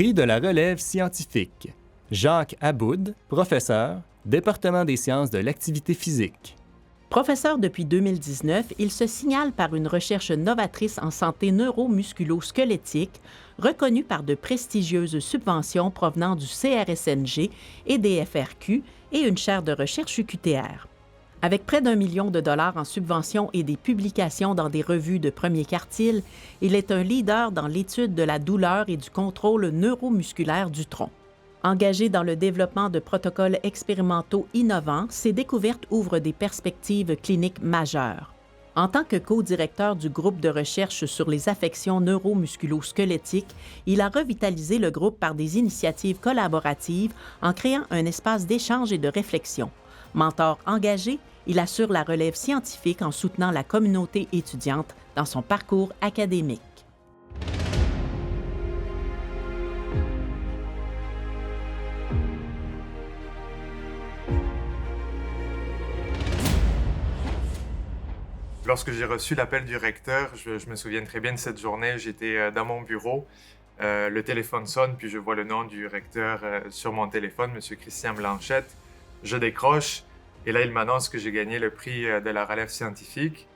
Prix de la relève scientifique. Jacques Aboud, professeur, département des sciences de l'activité physique. Professeur depuis 2019, il se signale par une recherche novatrice en santé neuromusculo-squelettique, reconnue par de prestigieuses subventions provenant du CRSNG et des FRQ et une chaire de recherche UQTR. Avec près d'1 million de dollars en subventions et des publications dans des revues de premier quartile, il est un leader dans l'étude de la douleur et du contrôle neuromusculaire du tronc. Engagé dans le développement de protocoles expérimentaux innovants, ses découvertes ouvrent des perspectives cliniques majeures. En tant que co-directeur du groupe de recherche sur les affections neuromusculo-squelettiques, il a revitalisé le groupe par des initiatives collaboratives en créant un espace d'échange et de réflexion. Mentor engagé, il assure la relève scientifique en soutenant la communauté étudiante dans son parcours académique. Lorsque j'ai reçu l'appel du recteur, je me souviens très bien de cette journée, j'étais dans mon bureau, le téléphone sonne, puis je vois le nom du recteur sur mon téléphone, M. Christian Blanchette. Je décroche, et là il m'annonce que j'ai gagné le prix de la relève scientifique.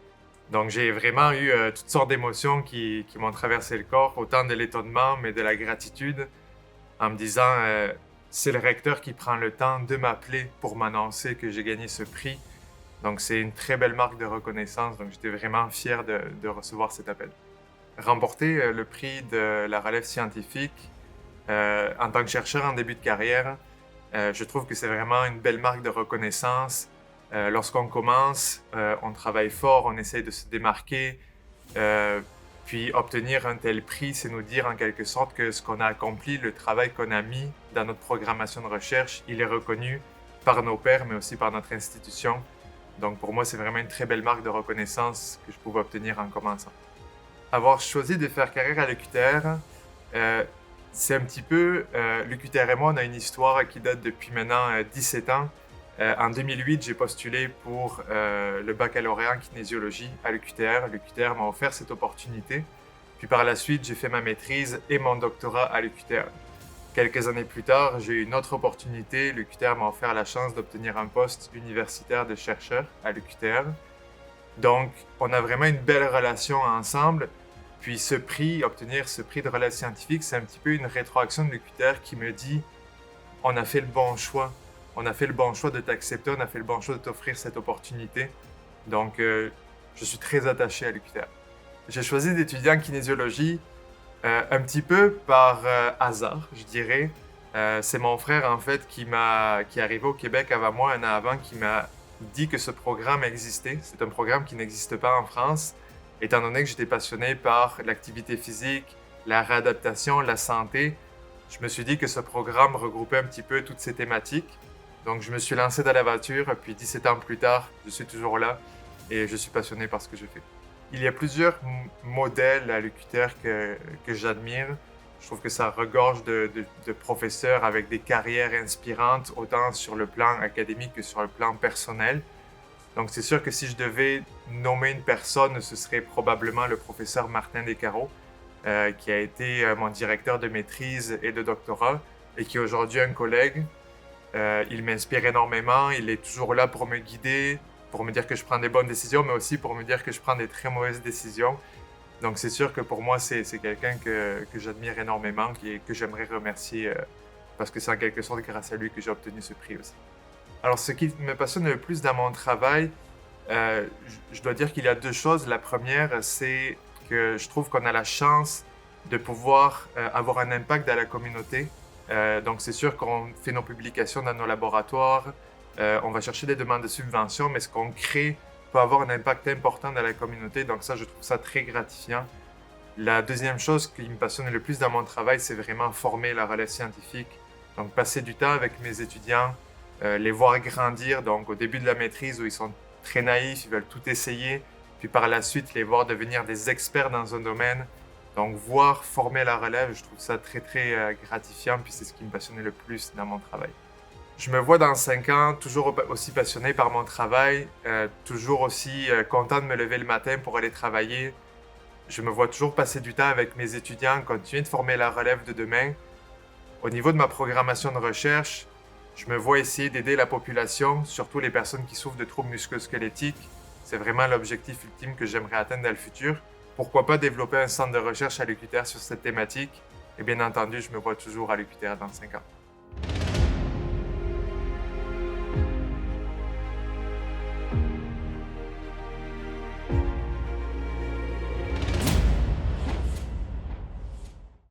Donc j'ai vraiment eu toutes sortes d'émotions qui m'ont traversé le corps, autant de l'étonnement, mais de la gratitude, en me disant c'est le recteur qui prend le temps de m'appeler pour m'annoncer que j'ai gagné ce prix. Donc, c'est une très belle marque de reconnaissance. Donc, j'étais vraiment fier de recevoir cet appel. Remporter le prix de la relève scientifique en tant que chercheur en début de carrière, je trouve que c'est vraiment une belle marque de reconnaissance. Lorsqu'on commence, on travaille fort, on essaye de se démarquer. Puis, obtenir un tel prix, c'est nous dire en quelque sorte que ce qu'on a accompli, le travail qu'on a mis dans notre programmation de recherche, il est reconnu par nos pairs, mais aussi par notre institution. Donc pour moi, c'est vraiment une très belle marque de reconnaissance que je pouvais obtenir en commençant. Avoir choisi de faire carrière à l'UQTR, c'est un petit peu... l'UQTR et moi, on a une histoire qui date depuis maintenant 17 ans. En 2008, j'ai postulé pour le baccalauréat en kinésiologie à l'UQTR. L'UQTR m'a offert cette opportunité. Puis par la suite, j'ai fait ma maîtrise et mon doctorat à l'UQTR. Quelques années plus tard, j'ai eu une autre opportunité. L'UQTR m'a offert la chance d'obtenir un poste universitaire de chercheur à l'UQTR. Donc, on a vraiment une belle relation ensemble. Puis obtenir ce prix de relève scientifique, c'est un petit peu une rétroaction de l'UQTR qui me dit « on a fait le bon choix. On a fait le bon choix de t'accepter, on a fait le bon choix de t'offrir cette opportunité. » Donc, je suis très attaché à l'UQTR. J'ai choisi d'étudier en kinésiologie un petit peu par hasard, je dirais. C'est mon frère, en fait, qui est arrivé au Québec avant moi, un an avant, qui m'a dit que ce programme existait. C'est un programme qui n'existe pas en France, étant donné que j'étais passionné par l'activité physique, la réadaptation, la santé. Je me suis dit que ce programme regroupait un petit peu toutes ces thématiques. Donc, je me suis lancé dans l'aventure, puis 17 ans plus tard, je suis toujours là et je suis passionné par ce que je fais. Il y a plusieurs modèles à l'UQTR que j'admire. Je trouve que ça regorge de professeurs avec des carrières inspirantes, autant sur le plan académique que sur le plan personnel. Donc c'est sûr que si je devais nommer une personne, ce serait probablement le professeur Martin Descarreaux, qui a été mon directeur de maîtrise et de doctorat, et qui est aujourd'hui un collègue. Il m'inspire énormément, il est toujours là pour me guider, pour me dire que je prends des bonnes décisions, mais aussi pour me dire que je prends des très mauvaises décisions. Donc c'est sûr que pour moi, c'est quelqu'un que j'admire énormément et que j'aimerais remercier parce que c'est en quelque sorte grâce à lui que j'ai obtenu ce prix aussi. Alors ce qui me passionne le plus dans mon travail, je dois dire qu'il y a deux choses. La première, c'est que je trouve qu'on a la chance de pouvoir avoir un impact dans la communauté. Donc c'est sûr qu'on fait nos publications dans nos laboratoires, on va chercher des demandes de subventions, mais ce qu'on crée peut avoir un impact important dans la communauté. Donc ça, je trouve ça très gratifiant. La deuxième chose qui me passionne le plus dans mon travail, c'est vraiment former la relève scientifique. Donc passer du temps avec mes étudiants, les voir grandir. Donc au début de la maîtrise où ils sont très naïfs, ils veulent tout essayer. Puis par la suite, les voir devenir des experts dans un domaine. Donc voir former la relève, je trouve ça très très gratifiant. Puis c'est ce qui me passionnait le plus dans mon travail. Je me vois dans 5 ans toujours aussi passionné par mon travail, toujours aussi content de me lever le matin pour aller travailler. Je me vois toujours passer du temps avec mes étudiants, continuer de former la relève de demain. Au niveau de ma programmation de recherche, je me vois essayer d'aider la population, surtout les personnes qui souffrent de troubles musculo-squelettiques. C'est vraiment l'objectif ultime que j'aimerais atteindre dans le futur. Pourquoi pas développer un centre de recherche à l'UQTR sur cette thématique? Et bien entendu, je me vois toujours à l'UQTR dans 5 ans.